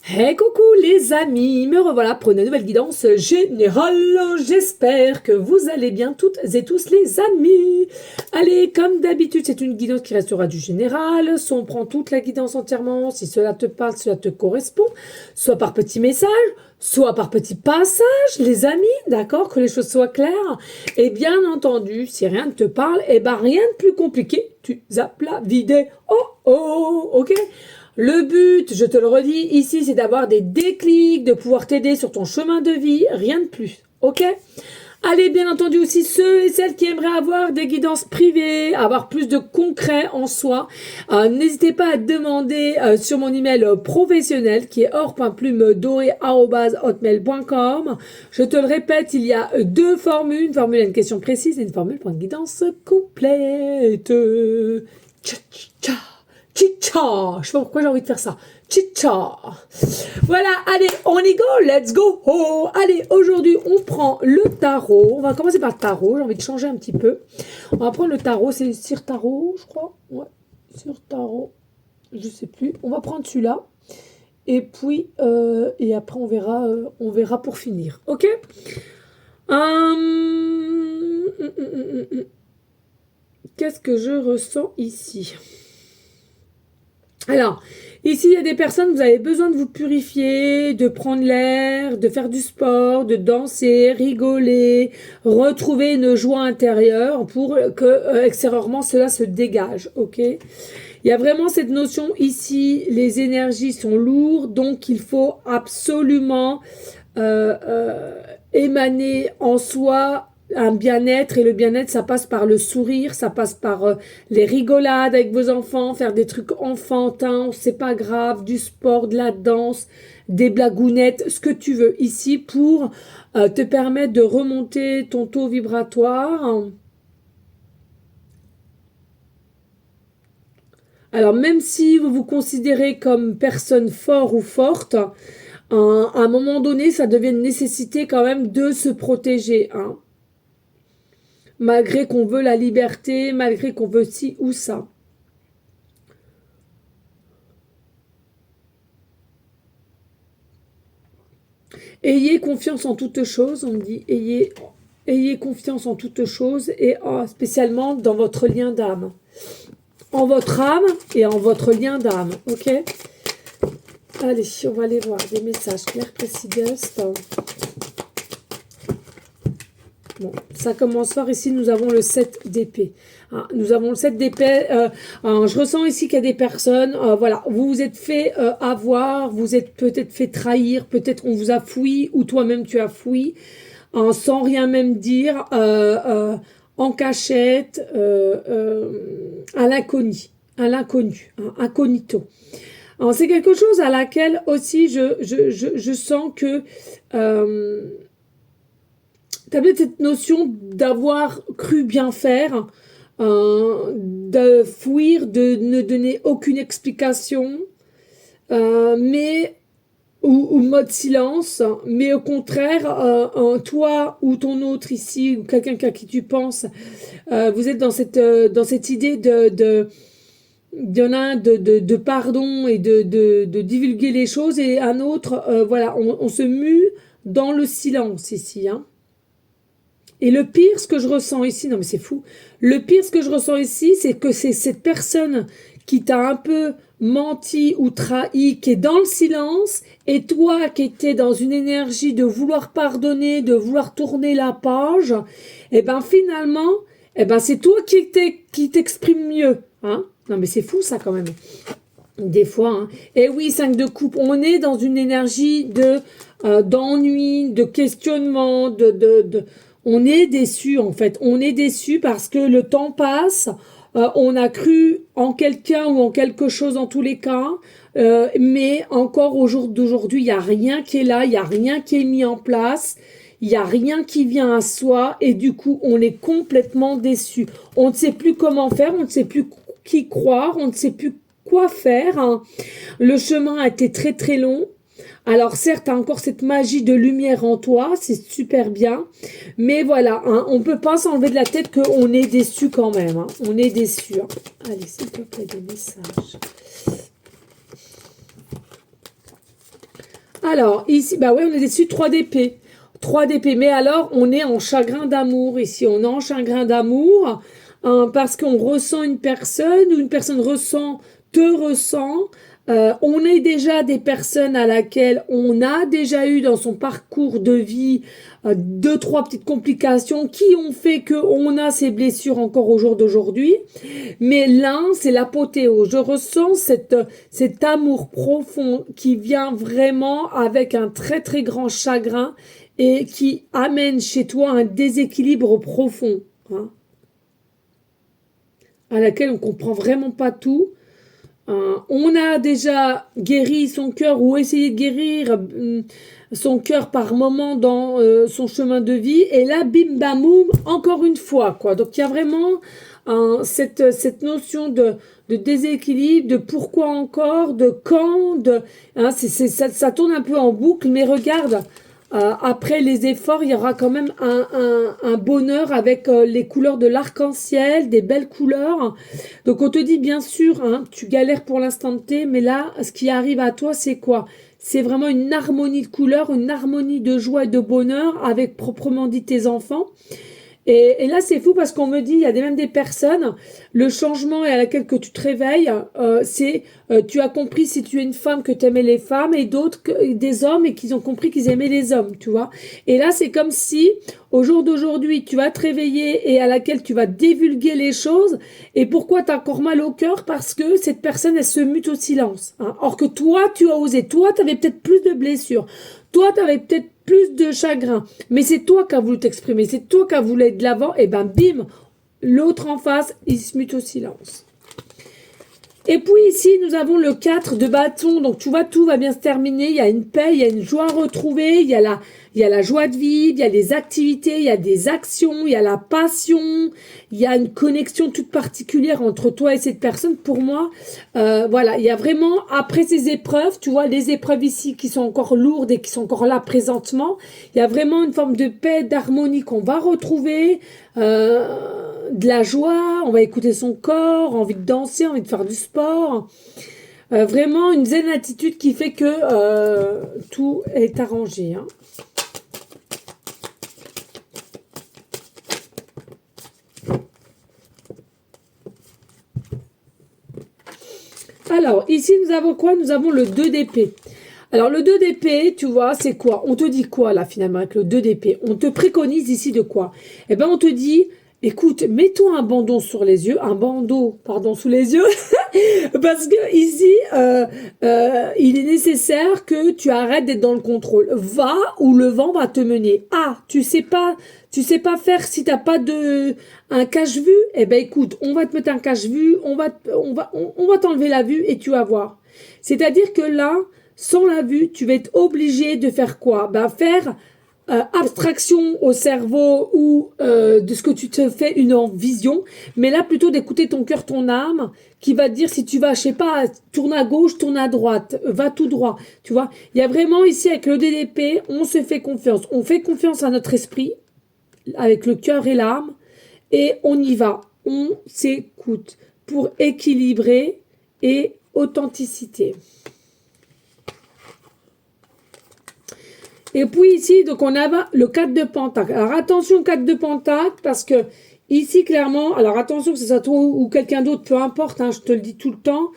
Hey coucou les amis, me revoilà pour une nouvelle guidance générale. J'espère que vous allez bien toutes et tous les amis. Allez, comme d'habitude, c'est une guidance qui restera du général. Soit on prend toute la guidance entièrement, si cela te parle, cela te correspond, soit par petits messages, soit par petits passages, les amis, d'accord, que les choses soient claires. Et bien entendu, si rien ne te parle, eh ben rien de plus compliqué, tu zappes la vidéo, ok? Le but, je te le redis ici, c'est d'avoir des déclics, de pouvoir t'aider sur ton chemin de vie, rien de plus, ok? Allez, bien entendu aussi ceux et celles qui aimeraient avoir des guidances privées, avoir plus de concret en soi, n'hésitez pas à demander sur mon email professionnel qui est or.plumedoré@hotmail.com. Je te le répète, il y a deux formules, une formule à une question précise et une formule pour une guidance complète. Tcha, tcha. Chicha, je sais pas pourquoi j'ai envie de faire ça. Chicha. Voilà, allez, on y go, let's go. Oh, allez, aujourd'hui, on prend le tarot. On va commencer par le tarot. J'ai envie de changer un petit peu. On va prendre le tarot. C'est Sir Tarot, je crois. Ouais, Sir Tarot. Je sais plus. On va prendre celui-là. Et puis, et après, on verra pour finir. Ok. Qu'est-ce que je ressens ici? Alors, ici, il y a des personnes, vous avez besoin de vous purifier, de prendre l'air, de faire du sport, de danser, rigoler, retrouver une joie intérieure pour que extérieurement cela se dégage, ok? Il y a vraiment cette notion ici, les énergies sont lourdes, donc il faut absolument émaner en soi un bien-être, et le bien-être ça passe par le sourire, ça passe par les rigolades avec vos enfants, faire des trucs enfantins, c'est pas grave, du sport, de la danse, des blagounettes, ce que tu veux ici pour te permettre de remonter ton taux vibratoire. Alors même si vous vous considérez comme personne fort ou forte, à un moment donné ça devient une nécessité quand même de se protéger, hein. Malgré qu'on veut la liberté, malgré qu'on veut ci ou ça. Ayez confiance en toutes choses, on me dit, ayez confiance en toutes choses, et spécialement dans votre lien d'âme. En votre âme et en votre lien d'âme, ok? Allez, on va aller voir des messages clairs, précis, bon, ça commence fort. Ici, nous avons le 7 d'épée. Hein, nous avons le 7 d'épée. Je ressens ici qu'il y a des personnes, voilà, vous vous êtes fait avoir, vous êtes peut-être fait trahir, peut-être on vous a fouillé, ou toi-même tu as fouillé, sans rien même dire, en cachette, à l'inconnu, incognito. C'est quelque chose à laquelle aussi je sens que tu as peut-être cette notion d'avoir cru bien faire, de fuir, de ne donner aucune explication, mais ou mode silence, mais au contraire, toi ou ton autre ici, ou quelqu'un à qui tu penses, vous êtes dans cette idée il y en a un de pardon et de divulguer les choses, et un autre, voilà, on se mue dans le silence ici, hein. Et le pire, ce que je ressens ici, non mais c'est fou, le pire, ce que je ressens ici, c'est que c'est cette personne qui t'a un peu menti ou trahi, qui est dans le silence, et toi qui étais dans une énergie de vouloir pardonner, de vouloir tourner la page, et ben finalement, et ben c'est toi qui t'exprime mieux, hein. Non mais c'est fou ça quand même. Des fois, hein. Et oui, 5 de coupe, on est dans une énergie d'ennui, de questionnement, on est déçu en fait. On est déçu parce que le temps passe, on a cru en quelqu'un ou en quelque chose en tous les cas, mais encore au jour d'aujourd'hui, il n'y a rien qui est là, il n'y a rien qui est mis en place, il n'y a rien qui vient à soi, et du coup, on est complètement déçu. On ne sait plus comment faire, on ne sait plus qui croire, on ne sait plus quoi faire, hein. Le chemin a été très très long. Alors certes, tu as encore cette magie de lumière en toi, c'est super bien, mais voilà, hein, on ne peut pas s'enlever de la tête qu'on est déçu quand même, hein. On est déçu, hein. Allez, s'il te plaît, des messages. Alors, ici, bah ouais, on est dessus 3 d'épée. 3 d'épée. Mais alors, on est en chagrin d'amour ici. On est en chagrin d'amour parce qu'on ressent une personne ou une personne te ressent. On est déjà des personnes à laquelle on a déjà eu dans son parcours de vie deux, trois petites complications qui ont fait qu'on a ces blessures encore au jour d'aujourd'hui. Mais l'un, c'est l'apothéose. Je ressens cet amour profond qui vient vraiment avec un très très grand chagrin et qui amène chez toi un déséquilibre profond, hein, à laquelle on comprend vraiment pas tout. On a déjà guéri son cœur ou essayé de guérir son cœur par moment dans son chemin de vie. Et là, bim bam boum, encore une fois, quoi. Donc il y a vraiment cette notion de déséquilibre, de pourquoi encore, de quand, hein, ça tourne un peu en boucle, mais regarde, après les efforts, il y aura quand même un bonheur avec les couleurs de l'arc-en-ciel, des belles couleurs. Donc on te dit bien sûr, hein, tu galères pour l'instant T, mais là, ce qui arrive à toi, c'est quoi? C'est vraiment une harmonie de couleurs, une harmonie de joie et de bonheur avec proprement dit tes enfants. Et là, c'est fou parce qu'on me dit, il y a même des personnes, le changement à laquelle que tu te réveilles, c'est tu as compris si tu es une femme que tu aimais les femmes et d'autres, des hommes et qu'ils ont compris qu'ils aimaient les hommes, tu vois. Et là, c'est comme si, au jour d'aujourd'hui, tu vas te réveiller et à laquelle tu vas divulguer les choses. Et pourquoi tu as encore mal au cœur? Parce que cette personne, elle se mute au silence, hein. Or que toi, tu as osé. Toi, tu avais peut-être plus de blessures. Toi, tu avais peut-être plus de chagrin, mais c'est toi qui as voulu t'exprimer, c'est toi qui as voulu être de l'avant, et ben bim, l'autre en face, il se mute au silence. Et puis ici, nous avons le 4 de bâton, donc tu vois, tout va bien se terminer, il y a une paix, il y a une joie retrouvée, il y a la joie de vivre, il y a des activités, il y a des actions, il y a la passion, il y a une connexion toute particulière entre toi et cette personne. Pour moi, voilà, il y a vraiment, après ces épreuves, tu vois, les épreuves ici qui sont encore lourdes et qui sont encore là présentement, il y a vraiment une forme de paix, d'harmonie qu'on va retrouver, de la joie, on va écouter son corps, envie de danser, envie de faire du sport. Vraiment une zen attitude qui fait que tout est arrangé, hein. Alors, ici, nous avons quoi? Nous avons le 2 d'épée. Alors, le 2 d'épée, tu vois, c'est quoi? On te dit quoi, là, finalement, avec le 2 d'épée? On te préconise ici de quoi? Eh ben, on te dit, écoute, mets-toi un bandeau sur les yeux, un bandeau, pardon, sous les yeux, parce que ici, il est nécessaire que tu arrêtes d'être dans le contrôle. Va où le vent va te mener. Ah, tu sais pas faire si t'as pas un cache-vue. Eh ben, écoute, on va te mettre un cache-vue, on va t'enlever la vue et tu vas voir. C'est-à-dire que là, sans la vue, tu vas être obligé de faire quoi? Ben, faire abstraction au cerveau ou de ce que tu te fais une vision, mais là plutôt d'écouter ton cœur, ton âme, qui va te dire si tu vas, je sais pas, tourne à gauche, tourne à droite, va tout droit, tu vois. Il y a vraiment ici avec le DDP, on se fait confiance, on fait confiance à notre esprit, avec le cœur et l'âme, et on y va, on s'écoute pour équilibrer et authenticité. Et puis ici, donc on a le 4 de pentacle. Alors attention 4 de pentacle, parce que ici clairement, alors attention que ce soit toi ou quelqu'un d'autre, peu importe, hein, je te le dis tout le temps.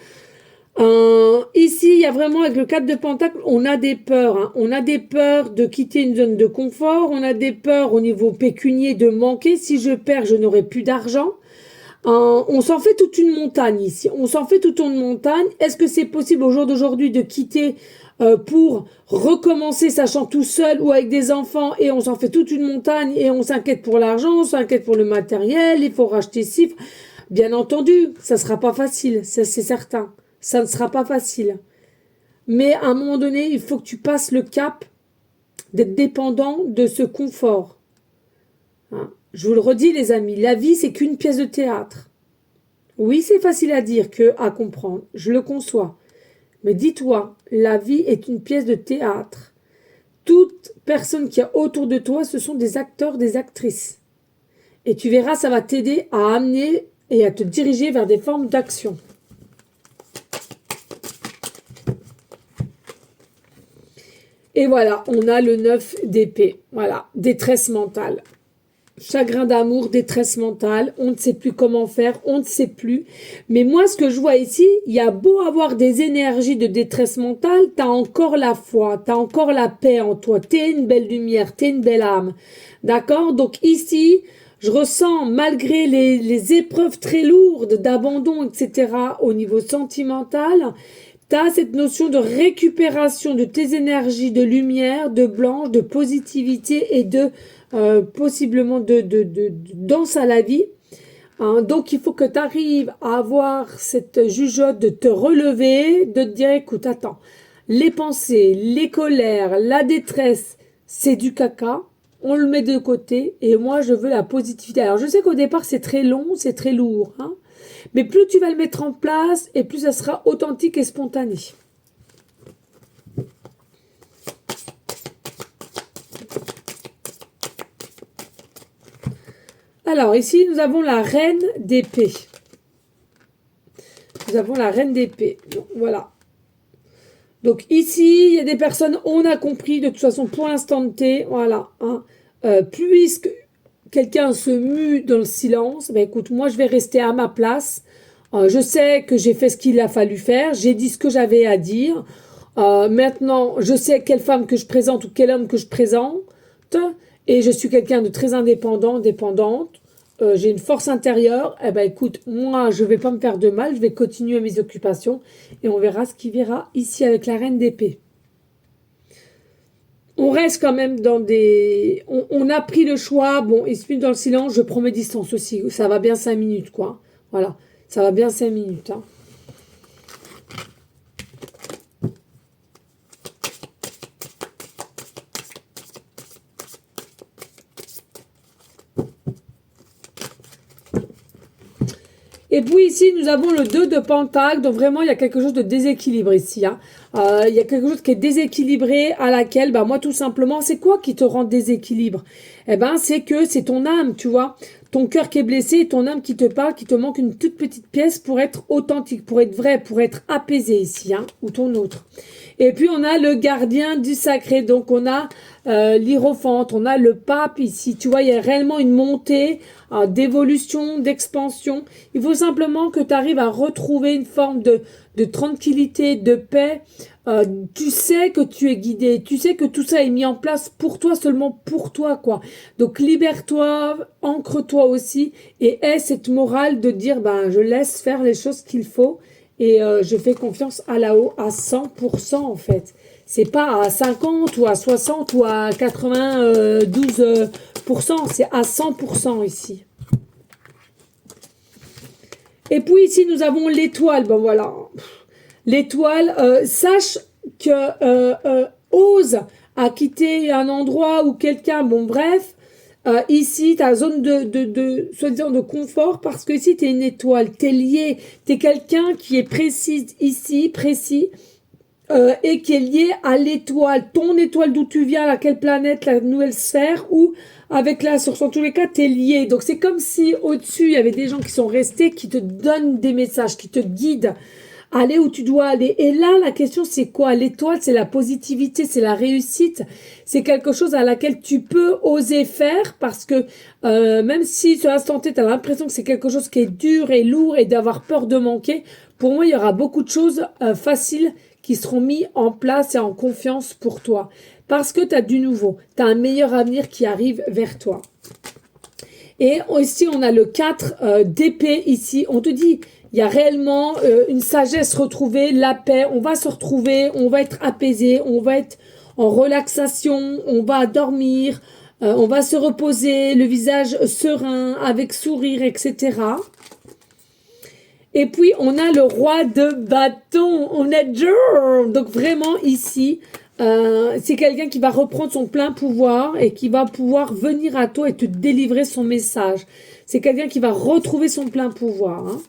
Ici, il y a vraiment avec le 4 de pentacle, on a des peurs, hein. On a des peurs de quitter une zone de confort, on a des peurs au niveau pécunier de manquer. Si je perds, je n'aurai plus d'argent. On s'en fait toute une montagne ici. On s'en fait toute une montagne. Est-ce que c'est possible au jour d'aujourd'hui de quitter pour recommencer, sachant tout seul ou avec des enfants, et on s'en fait toute une montagne et on s'inquiète pour l'argent, on s'inquiète pour le matériel, il faut racheter ci. Bien entendu, ça sera pas facile, ça c'est certain. Ça ne sera pas facile. Mais à un moment donné, il faut que tu passes le cap d'être dépendant de ce confort. Hein. Je vous le redis, les amis, la vie, c'est qu'une pièce de théâtre. Oui, c'est facile à dire que à comprendre, je le conçois. Mais dis-toi, la vie est une pièce de théâtre. Toute personne qui est autour de toi, ce sont des acteurs, des actrices. Et tu verras, ça va t'aider à amener et à te diriger vers des formes d'action. Et voilà, on a le 9 d'épée. Voilà, détresse mentale. Chagrin d'amour, détresse mentale, on ne sait plus comment faire, on ne sait plus. Mais moi, ce que je vois ici, il y a beau avoir des énergies de détresse mentale, t'as encore la foi, t'as encore la paix en toi, t'es une belle lumière, t'es une belle âme. D'accord? Donc ici, je ressens, malgré les épreuves très lourdes d'abandon, etc., au niveau sentimental, t'as cette notion de récupération de tes énergies de lumière, de blanche, de positivité et de possiblement de danse à la vie. Hein. Donc il faut que tu arrives à avoir cette jugeote de te relever, de te dire écoute, attends, les pensées, les colères, la détresse, c'est du caca, on le met de côté et moi je veux la positivité. Alors je sais qu'au départ c'est très long, c'est très lourd, hein, mais plus tu vas le mettre en place et plus ça sera authentique et spontané. Alors, ici, nous avons la reine d'épée. Nous avons la reine d'épée. Voilà. Donc, ici, il y a des personnes, on a compris, de toute façon, pour l'instant T, voilà. Hein, puisque quelqu'un se mue dans le silence, ben écoute, moi, je vais rester à ma place. Je sais que j'ai fait ce qu'il a fallu faire. J'ai dit ce que j'avais à dire. Maintenant, je sais quelle femme que je présente ou quel homme que je présente. Et je suis quelqu'un de très indépendant, dépendante. J'ai une force intérieure. Eh ben, écoute, moi, je vais pas me faire de mal. Je vais continuer mes occupations. Et on verra ce qui verra ici avec la reine d'épée. On reste quand même dans des... On a pris le choix. Bon, il se met dans le silence. Je prends mes distances aussi. Ça va bien 5 minutes, quoi. Voilà. Ça va bien 5 minutes, hein. Et puis ici, nous avons le 2 de Pentacle. Donc vraiment, il y a quelque chose de déséquilibre ici. Hein. Il y a quelque chose qui est déséquilibré à laquelle, bah, moi tout simplement, c'est quoi qui te rend déséquilibre? Eh ben, c'est que c'est ton âme, tu vois. Ton cœur qui est blessé et ton âme qui te parle, qui te manque une toute petite pièce pour être authentique, pour être vrai, pour être apaisé ici, hein, ou ton autre. Et puis on a le gardien du sacré, donc on a l'hiérophante, on a le pape ici. Tu vois, il y a réellement une montée d'évolution, d'expansion. Il faut simplement que tu arrives à retrouver une forme de tranquillité, de paix. Tu sais que tu es guidé, tu sais que tout ça est mis en place pour toi, seulement pour toi, quoi. Donc libère-toi, ancre-toi aussi et aie cette morale de dire, ben, je laisse faire les choses qu'il faut et je fais confiance à là-haut à 100% en fait. C'est pas à 50 ou à 60 ou à 92%, c'est à 100% ici. Et puis ici, nous avons l'étoile. Ben voilà. L'étoile, sache que ose à quitter un endroit ou quelqu'un, bon bref, ici, ta zone soi-disant de confort, parce que ici, tu es une étoile, tu es lié, tu es quelqu'un qui est précis ici, précis, et qui est lié à l'étoile, ton étoile d'où tu viens, à quelle planète, la nouvelle sphère, ou avec la source. En tous les cas, t'es lié. Donc c'est comme si au-dessus, il y avait des gens qui sont restés, qui te donnent des messages, qui te guident. Aller où tu dois aller. Et là, la question, c'est quoi? L'étoile, c'est la positivité, c'est la réussite. C'est quelque chose à laquelle tu peux oser faire parce que même si sur l'instant T, tu as l'impression que c'est quelque chose qui est dur et lourd et d'avoir peur de manquer, pour moi, il y aura beaucoup de choses faciles qui seront mis en place et en confiance pour toi. Parce que tu as du nouveau, tu as un meilleur avenir qui arrive vers toi. Et aussi, on a le 4 d'épée ici. On te dit, il y a réellement une sagesse retrouvée, la paix. On va se retrouver, on va être apaisé, on va être en relaxation, on va dormir, on va se reposer, le visage serein, avec sourire, etc. Et puis, on a le roi de bâton. On est dur. Donc, vraiment, ici, c'est quelqu'un qui va reprendre son plein pouvoir et qui va pouvoir venir à toi et te délivrer son message. C'est quelqu'un qui va retrouver son plein pouvoir. Hein.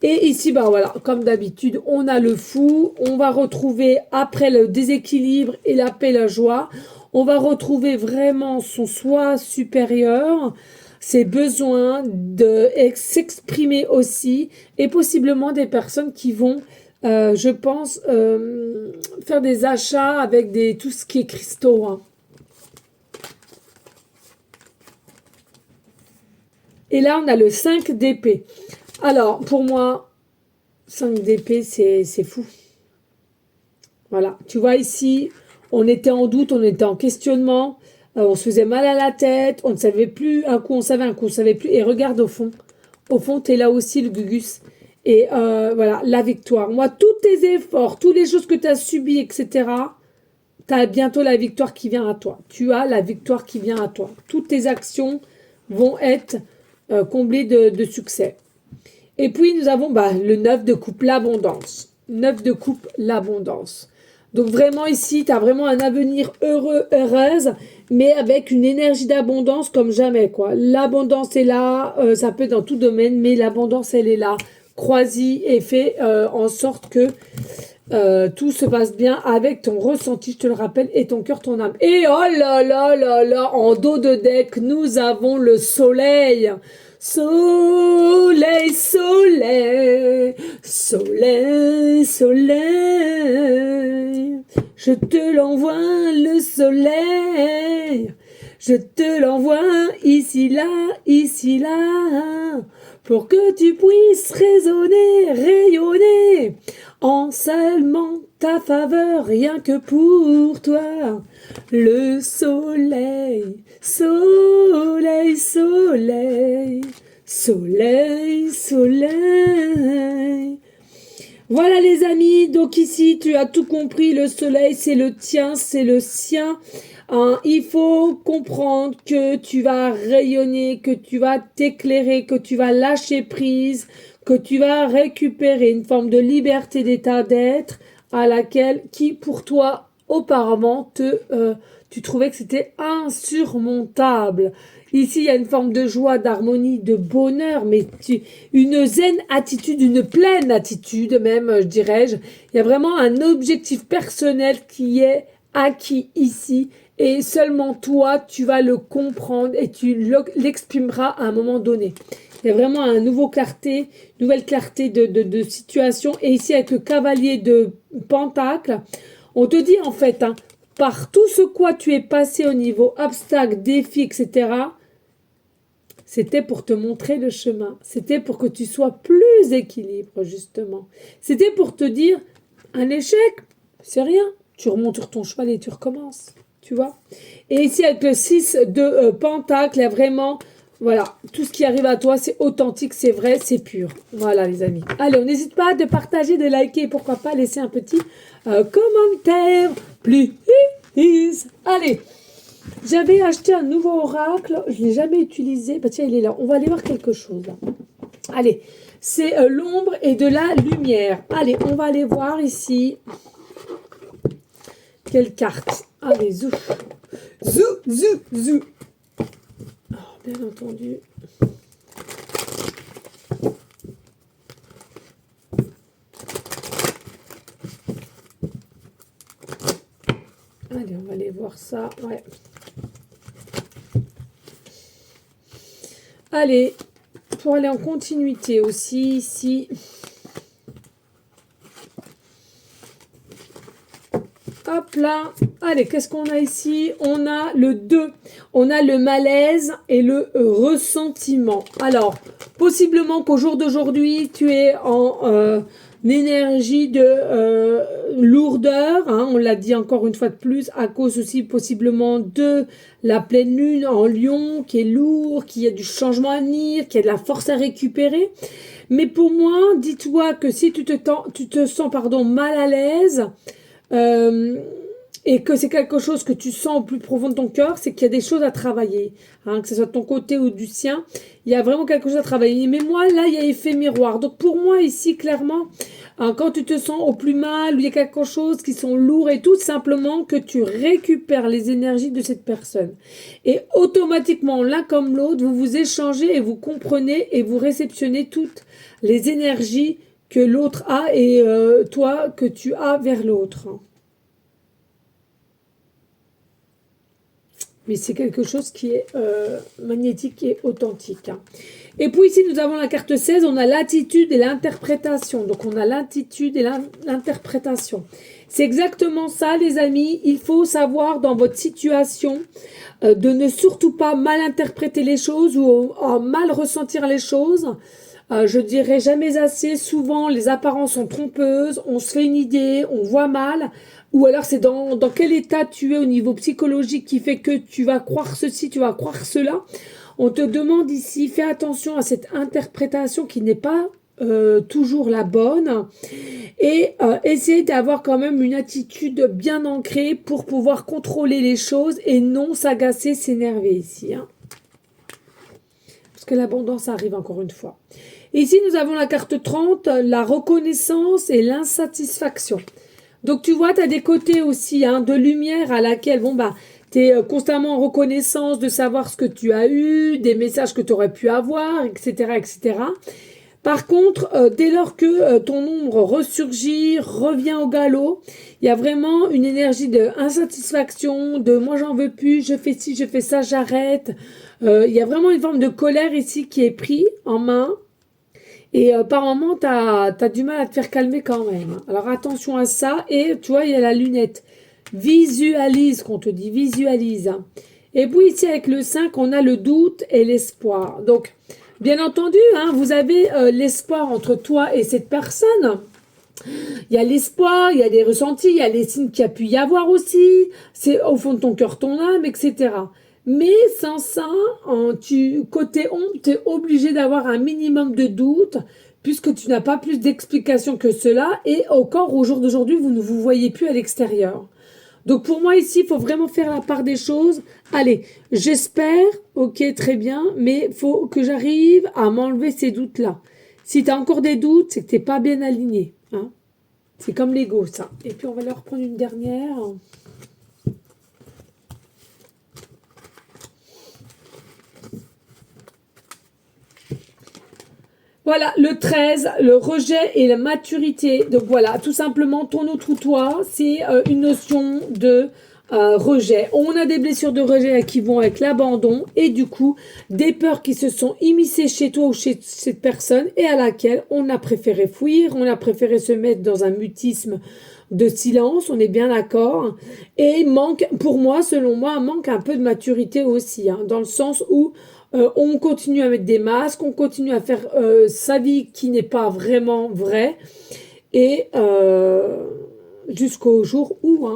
Et ici, bah voilà, comme d'habitude, on a le fou. On va retrouver, après le déséquilibre et la paix, la joie, on va retrouver vraiment son soi supérieur, ses besoins de s'exprimer aussi, et possiblement des personnes qui vont je pense faire des achats avec tout ce qui est cristaux, hein. Et là, on a le 5 d'épée. Alors, pour moi, 5 d'épée, c'est fou. Voilà, tu vois ici, on était en doute, on était en questionnement, on se faisait mal à la tête, on ne savait plus, un coup on savait, un coup on savait plus. Et regarde au fond, tu es là aussi, le Gugus. Et voilà, la victoire. Moi, tous tes efforts, toutes les choses que tu as subies, etc., tu as bientôt la victoire qui vient à toi. Tu as la victoire qui vient à toi. Toutes tes actions vont être comblées de succès. Et puis, nous avons le 9 de coupe, l'abondance. 9 de coupe, l'abondance. Donc, vraiment, ici, tu as vraiment un avenir heureux, heureuse, mais avec une énergie d'abondance comme jamais, quoi. L'abondance est là, ça peut être dans tout domaine, mais l'abondance, elle est là. Crois-y et fais en sorte que tout se passe bien avec ton ressenti, je te le rappelle, et ton cœur, ton âme. Et oh là là là là, en dos de deck, nous avons le soleil. Soleil, soleil, soleil, soleil. Je te l'envoie, le soleil. Je te l'envoie ici, là, pour que tu puisses résonner, rayonner, en seulement ta faveur, rien que pour toi. Le soleil, soleil, soleil, soleil, soleil. Voilà les amis, donc ici tu as tout compris, le soleil c'est le tien, c'est le sien. Hein, il faut comprendre que tu vas rayonner, que tu vas t'éclairer, que tu vas lâcher prise, que tu vas récupérer une forme de liberté d'état d'être à laquelle, qui pour toi auparavant tu trouvais que c'était insurmontable. Ici, il y a une forme de joie, d'harmonie, de bonheur, mais une zen attitude, une pleine attitude même, dirais-je. Il y a vraiment un objectif personnel qui est acquis ici, et seulement toi, tu vas le comprendre et tu l'exprimeras à un moment donné. Il y a vraiment une nouvelle clarté de situation. Et ici, avec le cavalier de Pentacle, on te dit en fait, hein, par tout ce quoi tu es passé au niveau obstacle, défi, etc., c'était pour te montrer le chemin. C'était pour que tu sois plus équilibre, justement. C'était pour te dire, un échec, c'est rien. Tu remontes sur ton cheval et tu recommences. Tu vois. Et ici, avec le 6 de Pentacle, il y a vraiment, voilà, tout ce qui arrive à toi, c'est authentique, c'est vrai, c'est pur. Voilà, les amis. Allez, on n'hésite pas de partager, de liker, pourquoi pas laisser un petit commentaire. Please. Allez. J'avais acheté un nouveau oracle, je ne l'ai jamais utilisé. Bah tiens, il est là. On va aller voir quelque chose là. Allez, c'est l'ombre et de la lumière. Allez, on va aller voir ici. Quelle carte? Allez, zou. Zou, zou, zou. Oh, bien entendu. Allez, on va aller voir ça. Ouais. Allez, pour aller en continuité aussi, ici. Hop là. Allez, qu'est-ce qu'on a ici? On a le 2. On a le malaise et le ressentiment. Alors, possiblement qu'au jour d'aujourd'hui, tu es en énergie de lourdeur. Hein, on l'a dit encore une fois de plus, à cause aussi possiblement de la pleine lune en Lion, qui est lourd, qui a du changement à venir, qui a de la force à récupérer. Mais pour moi, dis-toi que si tu te sens mal à l'aise, et que c'est quelque chose que tu sens au plus profond de ton cœur, c'est qu'il y a des choses à travailler, hein, que ce soit de ton côté ou du sien, il y a vraiment quelque chose à travailler. Mais moi, là, il y a effet miroir. Donc pour moi, ici, clairement, hein, quand tu te sens au plus mal, ou il y a quelque chose qui sont lourds et tout, simplement que tu récupères les énergies de cette personne. Et automatiquement, l'un comme l'autre, vous vous échangez et vous comprenez et vous réceptionnez toutes les énergies que l'autre a et toi que tu as vers l'autre. mais c'est quelque chose qui est magnétique et authentique. Hein. Et puis ici, nous avons la carte 16, on a l'attitude et l'interprétation. Donc, on a l'attitude et l'interprétation. C'est exactement ça, les amis. Il faut savoir dans votre situation de ne surtout pas mal interpréter les choses ou mal ressentir les choses. Je dirais jamais assez, souvent les apparences sont trompeuses, on se fait une idée, on voit mal, ou alors c'est dans quel état tu es au niveau psychologique qui fait que tu vas croire ceci, tu vas croire cela. On te demande ici, fais attention à cette interprétation qui n'est pas toujours la bonne et essayer d'avoir quand même une attitude bien ancrée pour pouvoir contrôler les choses et non s'agacer, s'énerver ici. Hein. Parce que l'abondance arrive encore une fois. Ici, nous avons la carte 30, la reconnaissance et l'insatisfaction. Donc, tu vois, tu as des côtés aussi hein, de lumière à laquelle, bon, bah, tu es constamment en reconnaissance de savoir ce que tu as eu, des messages que tu aurais pu avoir, etc., etc. Par contre, dès lors que ton ombre ressurgit, revient au galop, il y a vraiment une énergie d'insatisfaction, de moi j'en veux plus, je fais ci, je fais ça, j'arrête. Il y a vraiment une forme de colère ici qui est prise en main. Et par moment, tu as du mal à te faire calmer quand même. Alors attention à ça. Et tu vois, il y a la lunette. Visualise, qu'on te dit, visualise. Et puis ici, avec le 5, on a le doute et l'espoir. Donc, bien entendu, hein, vous avez l'espoir entre toi et cette personne. Il y a l'espoir, il y a des ressentis, il y a les signes qu'il y a pu y avoir aussi. C'est au fond de ton cœur, ton âme, etc. Mais sans ça, côté ombre, tu es obligé d'avoir un minimum de doute puisque tu n'as pas plus d'explications que cela et encore au jour d'aujourd'hui, vous ne vous voyez plus à l'extérieur. Donc pour moi ici, il faut vraiment faire la part des choses. Allez, j'espère, ok, très bien, mais il faut que j'arrive à m'enlever ces doutes-là. Si tu as encore des doutes, c'est que tu n'es pas bien aligné. Hein. C'est comme l'ego, ça. Et puis on va leur prendre une dernière. Voilà, le 13, le rejet et la maturité. Donc voilà, tout simplement, ton autre toi, c'est une notion de rejet. On a des blessures de rejet qui vont avec l'abandon et du coup, des peurs qui se sont immiscées chez toi ou chez cette personne et à laquelle on a préféré fuir, on a préféré se mettre dans un mutisme de silence, on est bien d'accord. Et manque, pour moi, selon moi, manque un peu de maturité aussi, hein, dans le sens où on continue à mettre des masques, on continue à faire sa vie qui n'est pas vraiment vraie, et jusqu'au jour où,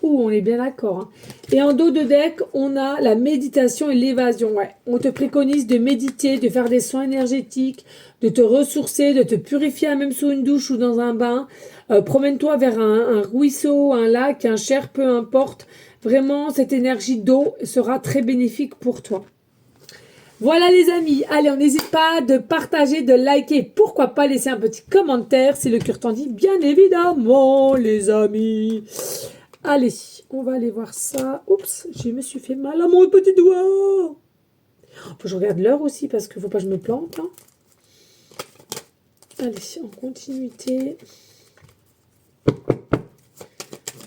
on est bien d'accord. Hein. Et en dos de deck, on a la méditation et l'évasion. Ouais. On te préconise de méditer, de faire des soins énergétiques, de te ressourcer, de te purifier même sous une douche ou dans un bain. Promène-toi vers un ruisseau, un lac, un cher, peu importe. Vraiment, cette énergie d'eau sera très bénéfique pour toi. Voilà les amis, allez, on n'hésite pas de partager, de liker, pourquoi pas laisser un petit commentaire si le cœur t'en dit, bien évidemment les amis. Allez, on va aller voir ça. Oups, je me suis fait mal à mon petit doigt. Faut que je regarde l'heure aussi parce qu'il ne faut pas que je me plante. Hein. Allez, en continuité.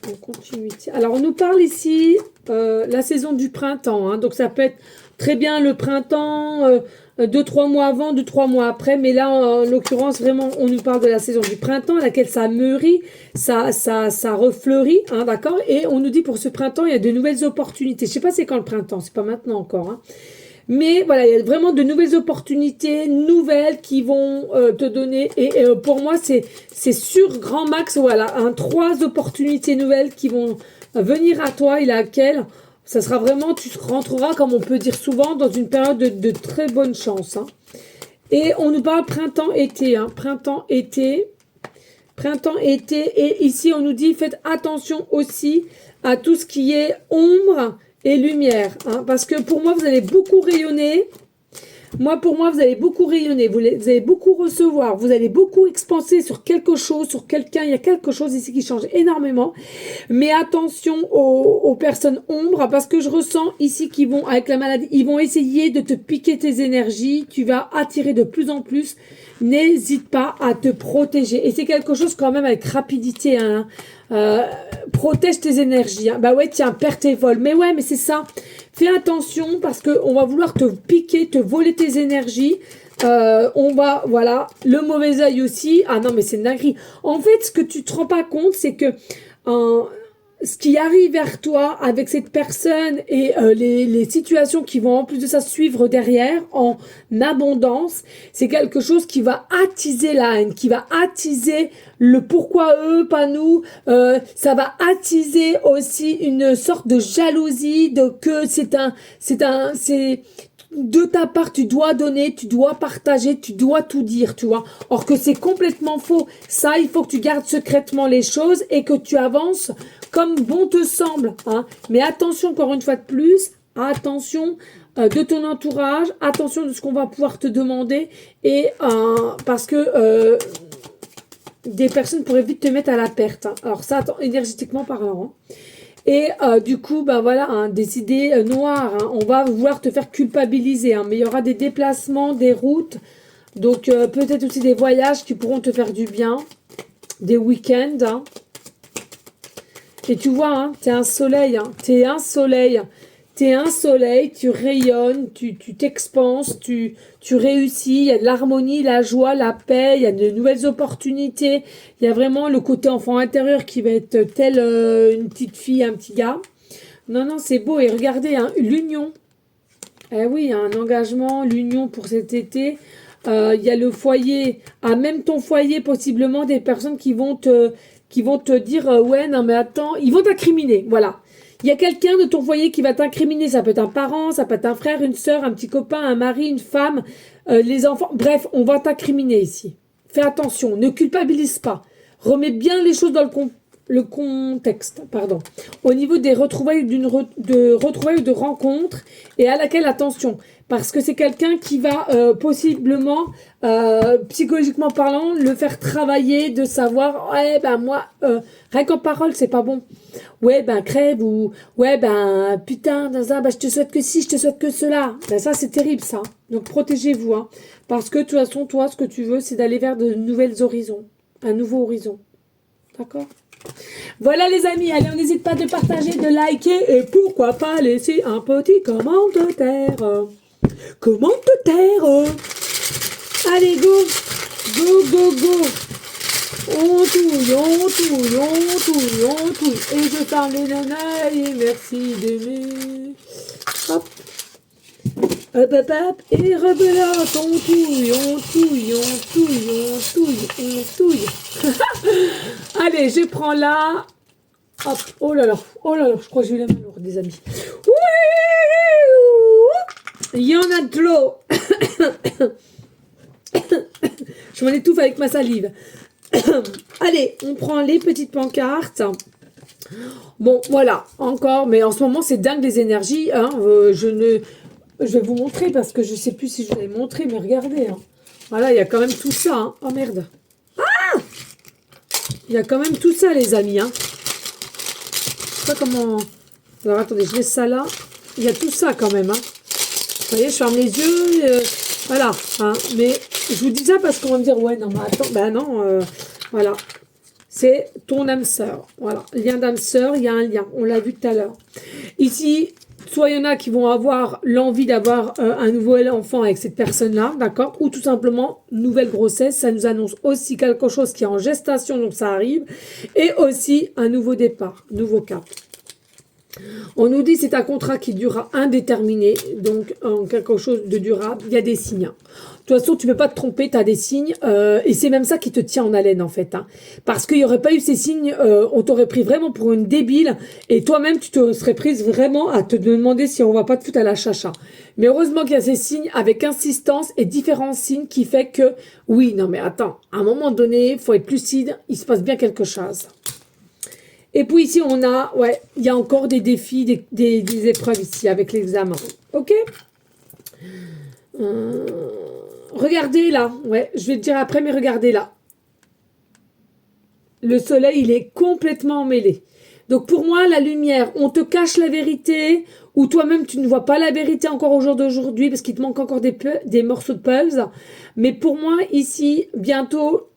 En continuité. Alors, on nous parle ici la saison du printemps. Hein, donc, ça peut être très bien le printemps, 2-3 mois avant, 2-3 mois après. Mais là, en l'occurrence, vraiment, on nous parle de la saison du printemps à laquelle ça mûrit, ça refleurit, hein, d'accord. Et on nous dit pour ce printemps, il y a de nouvelles opportunités. Je sais pas c'est quand le printemps, c'est pas maintenant encore. Hein. Mais voilà, il y a vraiment de nouvelles opportunités, nouvelles qui vont te donner. Et pour moi, c'est sur grand max, voilà, 3 opportunités nouvelles qui vont venir à toi et laquelle ça sera vraiment, tu rentreras, comme on peut dire souvent, dans une période de très bonne chance. Hein. Et on nous parle printemps-été, hein, printemps-été. Et ici, on nous dit, faites attention aussi à tout ce qui est ombre et lumière, hein, parce que pour moi, vous allez beaucoup rayonner. Pour moi, vous allez beaucoup rayonner, vous allez beaucoup recevoir, vous allez beaucoup expanser sur quelque chose, sur quelqu'un. Il y a quelque chose ici qui change énormément. Mais attention aux personnes ombres, parce que je ressens ici qu'ils vont, avec la maladie, ils vont essayer de te piquer tes énergies. Tu vas attirer de plus en plus. N'hésite pas à te protéger. Et c'est quelque chose quand même avec rapidité, hein. Euh, Protège tes énergies. Hein. Bah ouais, tiens, perds tes vols. Mais ouais, mais c'est ça. Fais attention parce qu'on va vouloir te piquer, te voler tes énergies. On va, voilà, le mauvais œil aussi. Ah non, mais c'est une dinguerie. En fait, ce que tu te rends pas compte, c'est que ce qui arrive vers toi avec cette personne et les situations qui vont en plus de ça suivre derrière en abondance, c'est quelque chose qui va attiser la haine, qui va attiser le pourquoi eux, pas nous. Ça va attiser aussi une sorte de jalousie de que c'est de ta part, tu dois donner, tu dois partager, tu dois tout dire, tu vois. Or que c'est complètement faux. Ça, il faut que tu gardes secrètement les choses et que tu avances comme bon te semble. Hein. Mais attention, encore une fois de plus, attention de ton entourage, attention de ce qu'on va pouvoir te demander et parce que des personnes pourraient vite te mettre à la perte. Hein. Alors ça, attends, énergétiquement parlant. Hein. Et du coup, ben voilà, hein, des idées noires. Hein, on va vouloir te faire culpabiliser. Hein, mais il y aura des déplacements, des routes. Donc peut-être aussi des voyages qui pourront te faire du bien. Des week-ends. Hein. Et tu vois, hein, t'es un soleil. Hein, t'es un soleil. T'es un soleil, tu rayonnes, tu t'expanses, tu réussis, il y a de l'harmonie, la joie, la paix, il y a de nouvelles opportunités, il y a vraiment le côté enfant intérieur qui va être tel une petite fille, un petit gars. Non, non, c'est beau. Et regardez, hein, l'union. Eh oui, un engagement, l'union pour cet été. Il y a le foyer, même ton foyer, possiblement des personnes qui vont te dire ouais, non mais attends, ils vont t'incriminer, voilà. Il y a quelqu'un de ton foyer qui va t'incriminer. Ça peut être un parent, ça peut être un frère, une sœur, un petit copain, un mari, une femme, les enfants. Bref, on va t'incriminer ici. Fais attention, ne culpabilise pas. Remets bien les choses dans le contexte. Pardon. Au niveau des retrouvailles de retrouvailles ou de rencontres et à laquelle attention. Parce que c'est quelqu'un qui va possiblement, psychologiquement parlant, le faire travailler, de savoir, ouais, ben moi, rien qu'en parole, c'est pas bon. Ouais, ben crève ou ouais, ben putain, ben, je te souhaite que ci, je te souhaite que cela. Ben ça, c'est terrible, ça. Donc protégez-vous, hein. Parce que de toute façon, toi, ce que tu veux, c'est d'aller vers de nouvelles horizons. Un nouveau horizon. D'accord ? Voilà les amis, allez, on n'hésite pas de partager, de liker et pourquoi pas laisser un petit commentaire. Commentaire. Allez, go, go, go, go. On touille, on touille, on touille, on touille. Et je parle les nanas et merci d'aimer. Hop. Hop, hop, hop. Et rebelote, on touille, on touille, on touille, on touille, on touille. Allez, je prends là. Hop. Oh là là, je crois que j'ai eu la main lourde, des amis. Oui. Il y en a de l'eau. Je m'en étouffe avec ma salive. Allez, on prend les petites pancartes. Bon, voilà, encore, mais en ce moment, c'est dingue les énergies. Hein. Je vais vous montrer parce que je ne sais plus si je vais montrer, mais regardez. Hein. Voilà, il y a quand même tout ça. Hein. Oh merde. Ah, il y a quand même tout ça, les amis. Hein. Je sais pas comment... Alors, attendez, je laisse ça là. Il y a tout ça quand même. Hein. Vous voyez, je ferme les yeux. Voilà. Hein. Mais je vous dis ça parce qu'on va me dire, ouais, non, mais attends. Ben non, voilà. C'est ton âme sœur. Voilà. Lien d'âme sœur, il y a un lien. On l'a vu tout à l'heure. Ici, soit il y en a qui vont avoir l'envie d'avoir un nouvel enfant avec cette personne-là, d'accord? Ou tout simplement, nouvelle grossesse. Ça nous annonce aussi quelque chose qui est en gestation, donc ça arrive. Et aussi un nouveau départ, nouveau cap. On nous dit c'est un contrat qui durera indéterminé, donc en quelque chose de durable. Il y a des signes. De toute façon, tu ne peux pas te tromper, tu as des signes, et c'est même ça qui te tient en haleine en fait. Hein. Parce qu'il n'y aurait pas eu ces signes, on t'aurait pris vraiment pour une débile, et toi-même tu te serais prise vraiment à te demander si on va pas te foutre à la chacha. Mais heureusement qu'il y a ces signes avec insistance et différents signes qui fait que, oui, non mais attends, à un moment donné, il faut être lucide, il se passe bien quelque chose. Et puis ici, on a, ouais, il y a encore des défis, des épreuves ici avec l'examen. Ok. Regardez là, ouais, je vais te dire après, mais regardez là. Le soleil, il est complètement emmêlé. Donc pour moi, la lumière, on te cache la vérité, ou toi-même, tu ne vois pas la vérité encore au jour d'aujourd'hui, parce qu'il te manque encore des morceaux de puzzle. Mais pour moi, ici, bientôt...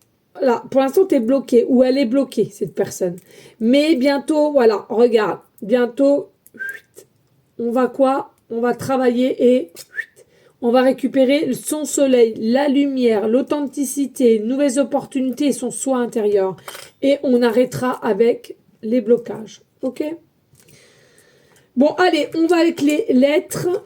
là, pour l'instant, tu es bloqué ou elle est bloquée, cette personne. Mais bientôt, voilà, regarde, bientôt, on va quoi? On va travailler et on va récupérer son soleil, la lumière, l'authenticité, nouvelles opportunités et son soi intérieur. Et on arrêtera avec les blocages. Ok? Bon, allez, on va avec les lettres.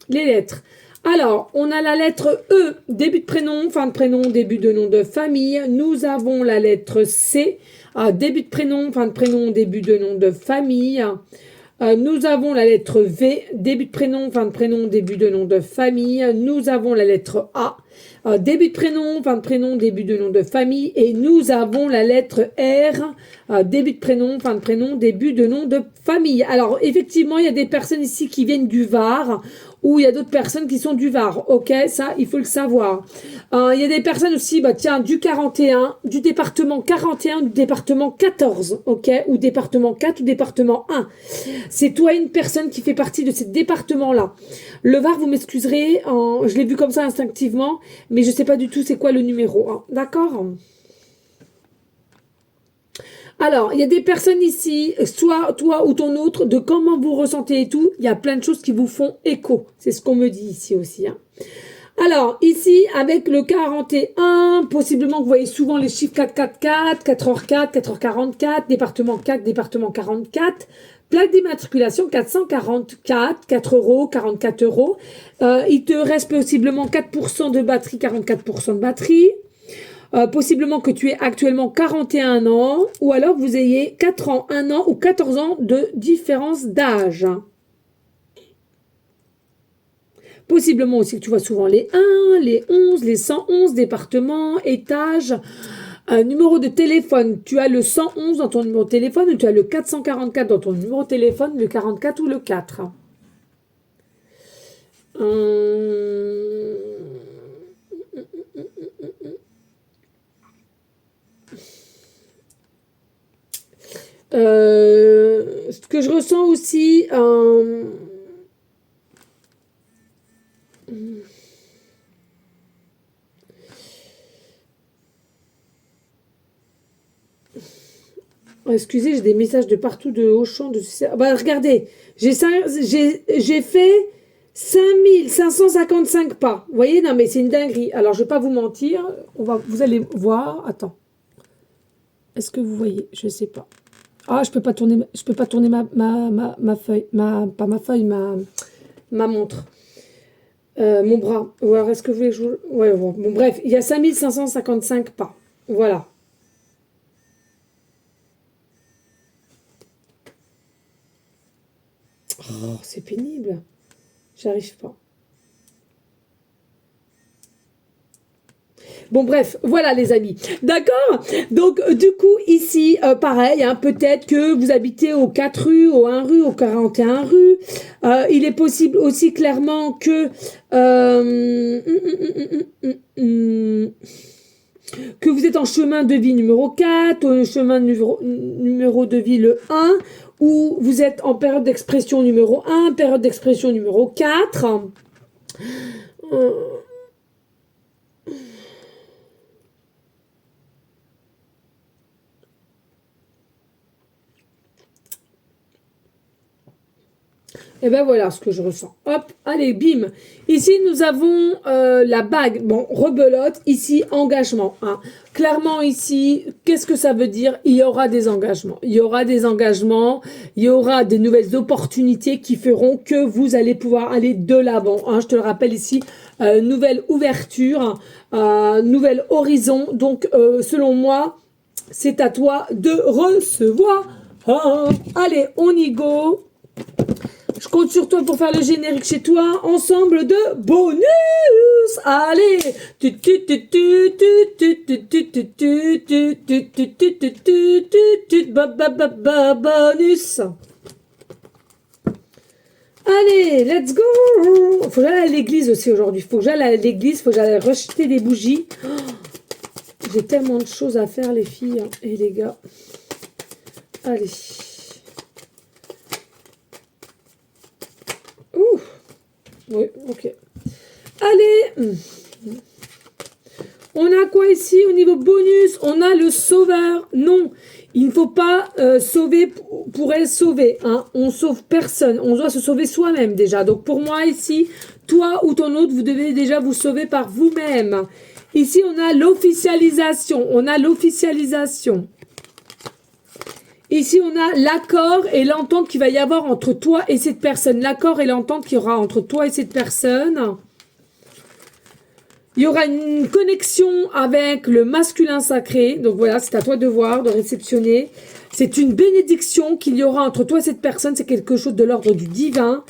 Les lettres. Alors, on a la lettre E, début de prénom, fin de prénom, début de nom de famille. Nous avons la lettre C, début de prénom, fin de prénom, début de nom de famille. Nous avons la lettre V, début de prénom, fin de prénom, début de nom de famille. Nous avons la lettre A, début de prénom, fin de prénom, début de nom de famille. Et nous avons la lettre R, début de prénom, fin de prénom, début de nom de famille. Alors, effectivement, il y a des personnes ici qui viennent du Var, ou il y a d'autres personnes qui sont du Var. Ok, ça, il faut le savoir. Il y a des personnes aussi, bah tiens, du 41, du département 41, du département 14, ok, ou département 4 ou département 1. C'est toi une personne qui fait partie de ces départements-là. Le Var, vous m'excuserez, je l'ai vu comme ça instinctivement, mais je ne sais pas du tout c'est quoi le numéro. Hein. D'accord ? Alors, il y a des personnes ici, soit toi ou ton autre, de comment vous ressentez et tout, il y a plein de choses qui vous font écho. C'est ce qu'on me dit ici aussi. Hein. Alors, ici, avec le 41, possiblement que vous voyez souvent les chiffres 444, 4h4, 4h44, département 4, département 44, plaque d'immatriculation 444, 4 euros, 44 euros. Il te reste possiblement 4% de batterie, 44% de batterie. Possiblement que tu aies actuellement 41 ans, ou alors que vous ayez 4 ans, 1 an ou 14 ans de différence d'âge. Possiblement aussi que tu vois souvent les 1, les 11, les 111 départements, étages, numéro de téléphone. Tu as le 111 dans ton numéro de téléphone ou tu as le 444 dans ton numéro de téléphone, le 44 ou le 4. Ce que je ressens aussi, excusez, j'ai des messages de partout, de Auchan, de... Bah, regardez, j'ai fait 5555 pas. Vous voyez, non mais c'est une dinguerie. Alors, je vais pas vous mentir, vous allez voir. Attends. Est-ce que vous voyez? Je sais pas. Ah, je peux pas tourner ma feuille, pas ma feuille, ma montre. Mon bras. Ou alors, est-ce que vous voulez que je... Ouais, bon, bref, il y a 5555 pas. Voilà. Oh, c'est pénible. J'arrive pas. Bon, bref, voilà les amis. D'accord. Donc, du coup, ici, pareil, hein, peut-être que vous habitez au 4 rue, au 1 rue, au 41 rue. Il est possible aussi clairement que... que vous êtes en chemin de vie numéro 4, ou chemin numéro de vie le 1, ou vous êtes en période d'expression numéro 1, période d'expression numéro 4. Et ben voilà ce que je ressens. Hop, allez, bim. Ici, nous avons la bague. Bon, rebelote. Ici, engagement. Hein. Clairement, ici, qu'est-ce que ça veut dire? Il y aura des engagements. Il y aura des engagements. Il y aura des nouvelles opportunités qui feront que vous allez pouvoir aller de l'avant. Hein. Je te le rappelle ici, nouvelle ouverture, nouvel horizon. Donc, selon moi, c'est à toi de recevoir. Ah. Allez, on y go. Je compte sur toi pour faire le générique chez toi. Ensemble de bonus. Allez. Bonus. Allez, let's go. Faut que j'aille à l'église aussi aujourd'hui. Faut que j'aille à l'église. Faut que j'aille rejeter des bougies. J'ai tellement de choses à faire, les filles et les gars. Allez. Ouh. Oui, ok. Allez. On a quoi ici au niveau bonus? On a le sauveur. Non, il ne faut pas sauver pour être sauvé. Hein. On sauve personne. On doit se sauver soi-même déjà. Donc pour moi ici, toi ou ton autre, vous devez déjà vous sauver par vous-même. Ici, on a l'officialisation. On a l'officialisation. Ici, on a l'accord et l'entente qu'il va y avoir entre toi et cette personne. L'accord et l'entente qu'il y aura entre toi et cette personne. Il y aura une connexion avec le masculin sacré. Donc voilà, c'est à toi de voir, de réceptionner. C'est une bénédiction qu'il y aura entre toi et cette personne. C'est quelque chose de l'ordre du divin.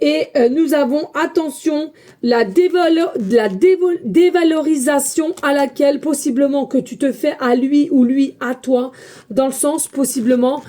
Et nous avons, attention, la dévalorisation à laquelle possiblement que tu te fais à lui ou lui à toi, dans le sens possiblement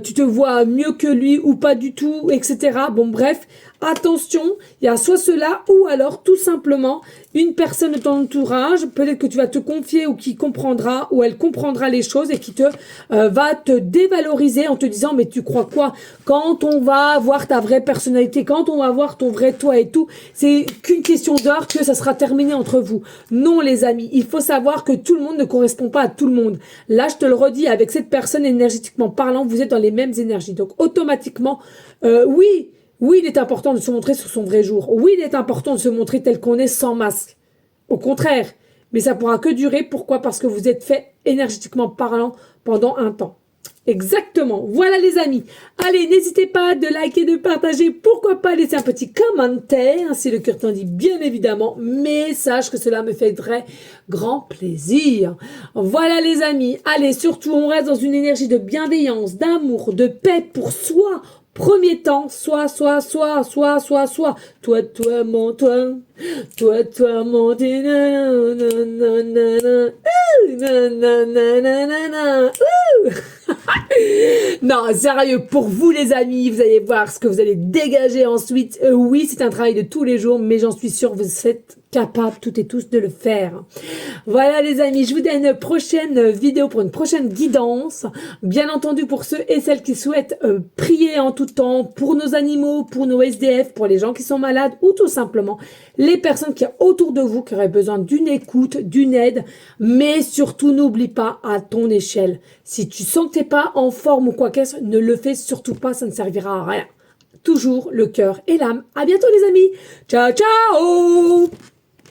tu te vois mieux que lui ou pas du tout, etc. Bon bref, attention, il y a soit cela ou alors tout simplement une personne de ton entourage, peut-être que tu vas te confier ou qui comprendra ou elle comprendra les choses et qui te va te dévaloriser en te disant mais tu crois quoi? Quand on va voir ta vraie personnalité, quand on va voir ton vrai toi et tout, c'est qu'une question d'heure que ça sera terminé entre vous. Non les amis, il faut savoir que tout le monde ne correspond pas à tout le monde. Là je te le redis, avec cette personne énergétiquement parlant, vous êtes dans les mêmes énergies. Donc automatiquement, oui, il est important de se montrer sur son vrai jour. Oui, il est important de se montrer tel qu'on est sans masque. Au contraire. Mais ça pourra que durer. Pourquoi? Parce que vous êtes fait énergétiquement parlant pendant un temps. Exactement. Voilà les amis. Allez, n'hésitez pas de liker, de partager. Pourquoi pas laisser un petit commentaire si le cœur t'en dit, bien évidemment. Mais sache que cela me fait très grand plaisir. Voilà les amis. Allez, surtout, on reste dans une énergie de bienveillance, d'amour, de paix pour soi. Premier temps, soit. Toi, mon, toi. Toi, mon, non, sérieux, pour vous les amis, vous allez voir ce que vous allez dégager ensuite. Oui, c'est un travail de tous les jours, mais j'en suis sûre, vous êtes capables toutes et tous de le faire. Voilà les amis, je vous dis à une prochaine vidéo pour une prochaine guidance. Bien entendu, pour ceux et celles qui souhaitent prier en tout temps, pour nos animaux, pour nos SDF, pour les gens qui sont malades, ou tout simplement les personnes qui sont autour de vous, qui auraient besoin d'une écoute, d'une aide, mais surtout n'oublie pas à ton échelle. Si tu sens que t'es pas en forme ou quoi qu'est-ce, ne le fais surtout pas, ça ne servira à rien. Toujours le cœur et l'âme. À bientôt les amis. Ciao, ciao!